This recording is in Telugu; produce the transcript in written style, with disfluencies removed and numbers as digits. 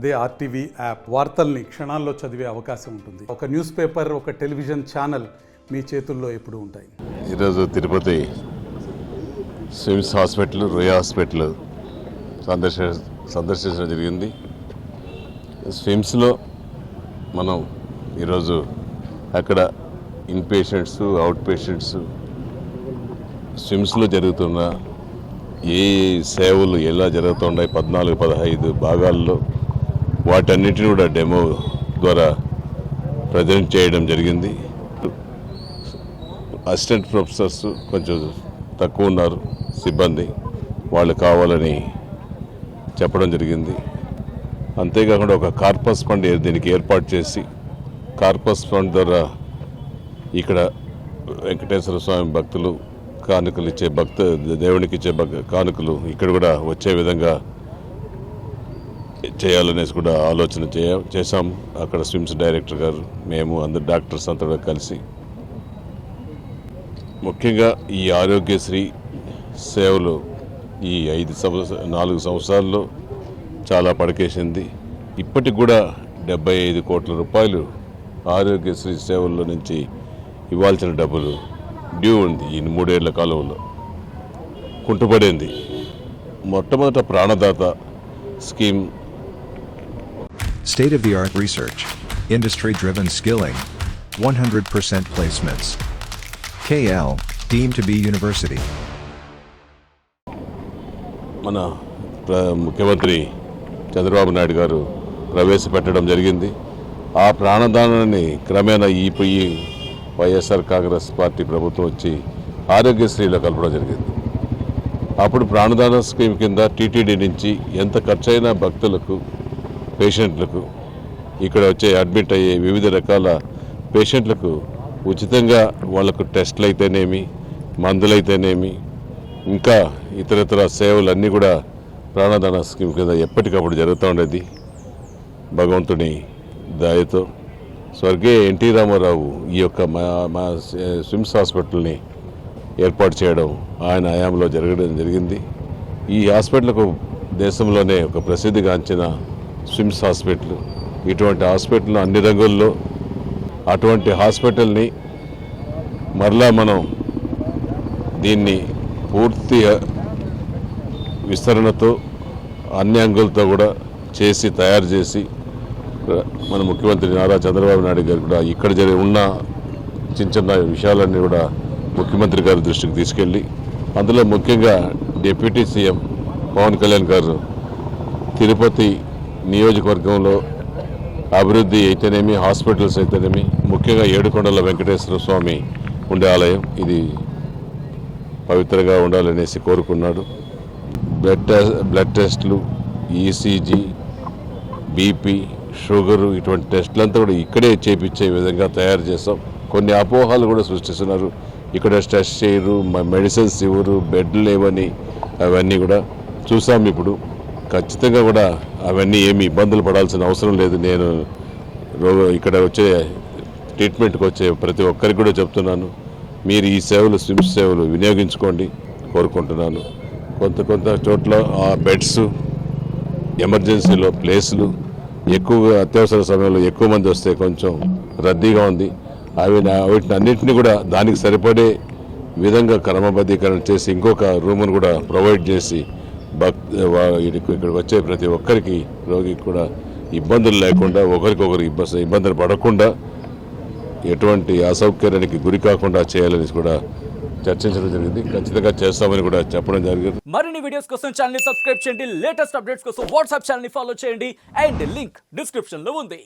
అదే ఆర్టీవీ యాప్ వార్తల్ని క్షణాల్లో చదివే అవకాశం ఉంటుంది. ఒక న్యూస్ పేపర్, ఒక టెలివిజన్ ఛానల్ మీ చేతుల్లో ఎప్పుడూ ఉంటాయి. ఈరోజు తిరుపతి స్విమ్స్ హాస్పిటల్, రుయా హాస్పిటల్ సందర్శించడం జరిగింది. స్విమ్స్లో మనం ఈరోజు అక్కడ ఇన్ పేషెంట్స్, అవుట్ పేషెంట్స్, స్విమ్స్లో జరుగుతున్న ఏ సేవలు ఎలా జరుగుతున్నాయి 14-15 భాగాల్లో వాటన్నిటిని కూడా డెమో ద్వారా ప్రజెంట్ చేయడం జరిగింది. అసిస్టెంట్ ప్రొఫెసర్స్ కొంచెం తక్కువ ఉన్నారు సిబ్బంది, వాళ్ళు కావాలని చెప్పడం జరిగింది. అంతేకాకుండా ఒక కార్పస్ ఫండ్ దీనికి ఏర్పాటు చేసి కార్పస్ ఫండ్ ద్వారా ఇక్కడ వెంకటేశ్వర స్వామి భక్తులు కానుకలు ఇచ్చే దేవునికి ఇచ్చే కానుకలు ఇక్కడ కూడా వచ్చే విధంగా చేయాలనేసి కూడా ఆలోచన చేశాము. అక్కడ స్విమ్స్ డైరెక్టర్ గారు, మేము, అందరు డాక్టర్స్ అంతా కలిసి ముఖ్యంగా ఈ ఆరోగ్యశ్రీ సేవలు ఈ 4 సంవత్సరాల్లో చాలా పడకేసింది. ఇప్పటికి కూడా 75 కోట్ల రూపాయలు ఆరోగ్యశ్రీ సేవల్లో నుంచి ఇవ్వాల్సిన డబ్బులు డ్యూ ఉంది. ఈ 3 ఏళ్ల కాలంలో కుంటుపడింది. మొట్టమొదట ప్రాణదాత scheme, state-of-the-art research, industry-driven skilling, 100% placements. KL, deemed to be university. మన ముఖ్యమంత్రి చంద్రబాబు నాయుడు గారు ప్రవేశపెట్టడం జరిగింది. ఆ ప్రాణదానాన్ని క్రమేణా ఈ వైఎస్ఆర్ కాంగ్రెస్ పార్టీ ప్రభుత్వం వచ్చి ఆరోగ్యశ్రీలో కలపడం జరిగింది. అప్పుడు ప్రాణదాన స్కీమ్ కింద టీటీడీ నుంచి ఎంత ఖర్చైనా భక్తులకు, పేషెంట్లకు, ఇక్కడ వచ్చే అడ్మిట్ అయ్యే వివిధ రకాల పేషెంట్లకు ఉచితంగా వాళ్లకు టెస్టులు అయితేనేమి, మందులైతేనేమి, ఇంకా ఇతరతర సేవలన్నీ కూడా ప్రాణదాన స్కీమ్ కింద ఎప్పటికప్పుడు జరుగుతూ ఉండేది. భగవంతుని దయతో స్వర్గీయ ఎన్టీ రామారావు ఈ యొక్క మా స్విమ్స్ హాస్పిటల్ని ఏర్పాటు చేయడం ఆయన హయాంలో జరగడం జరిగింది. ఈ హాస్పిటల్కు దేశంలోనే ఒక ప్రసిద్ధిగాంచిన స్విమ్స్ హాస్పిటల్. ఇటువంటి హాస్పిటల్ అన్ని రంగుల్లో, అటువంటి హాస్పిటల్ని మరలా మనం దీన్ని పూర్తి విస్తరణతో అన్ని అంగులతో కూడా తయారు చేసి మన ముఖ్యమంత్రి నారా చంద్రబాబు నాయుడు గారు కూడా ఇక్కడ ఉన్న చిన్న విషయాలన్నీ కూడా ముఖ్యమంత్రి గారి దృష్టికి తీసుకెళ్ళి, అందులో ముఖ్యంగా డిప్యూటీ సీఎం పవన్ కళ్యాణ్ గారు తిరుపతి నియోజకవర్గంలో అభివృద్ధి అయితేనేమి, హాస్పిటల్స్ అయితేనేమి, ముఖ్యంగా ఏడుకొండల వెంకటేశ్వర స్వామి ఉండే ఆలయం ఇది పవిత్రంగా ఉండాలనేసి కోరుకున్నాడు. బ్లడ్ టెస్టులు, ఈసీజీ, బీపీ, షుగరు, ఇటువంటి టెస్టులంతా కూడా ఇక్కడే చేపించే విధంగా తయారు చేస్తాం. కొన్ని అపోహాలు కూడా సృష్టిస్తున్నారు. ఇక్కడ టెస్ట్ చేయరు, మెడిసిన్స్ ఇవ్వరు, బెడ్లు లేవని, అవన్నీ కూడా చూసాం. ఇప్పుడు ఖచ్చితంగా కూడా అవన్నీ ఏమి ఇబ్బందులు పడాల్సిన అవసరం లేదు. నేను ఇక్కడ వచ్చే ట్రీట్మెంట్కి వచ్చే ప్రతి ఒక్కరికి కూడా చెప్తున్నాను, మీరు ఈ సేవలు, స్విమ్స్ సేవలు వినియోగించుకోండి కోరుకుంటున్నాను. కొంత చోట్ల ఆ బెడ్స్, ఎమర్జెన్సీలో ప్లేసులు, ఎక్కువగా అత్యవసర సమయంలో ఎక్కువ మంది వస్తే కొంచెం రద్దీగా ఉంది. వీటిని అన్నింటినీ కూడా దానికి సరిపడే విధంగా క్రమబద్ధీకరణ చేసి ఇంకొక రూమ్ను కూడా ప్రొవైడ్ చేసి ఇక్కడికి వచ్చే ప్రతి ఒక్కరికి, రోగికి కూడా ఇబ్బందులు లేకుండా, ఒకరికొకరు ఇబ్బందులు పడకుండా, ఎటువంటి అసౌకర్యానికి గురి కాకుండా చేయాలని కూడా చర్చించడం జరిగింది. ఖచ్చితంగా చేస్తామని కూడా చెప్పడం జరిగింది. మరిన్ని వీడియోస్ కోసం ఛానల్ ని సబ్స్క్రైబ్ చేయండి. లేటెస్ట్ అప్డేట్స్ కోసం వాట్సాప్ ఛానల్ ని ఫాలో చేయండి. అండ్ లింక్ డిస్క్రిప్షన్ లో ఉంది.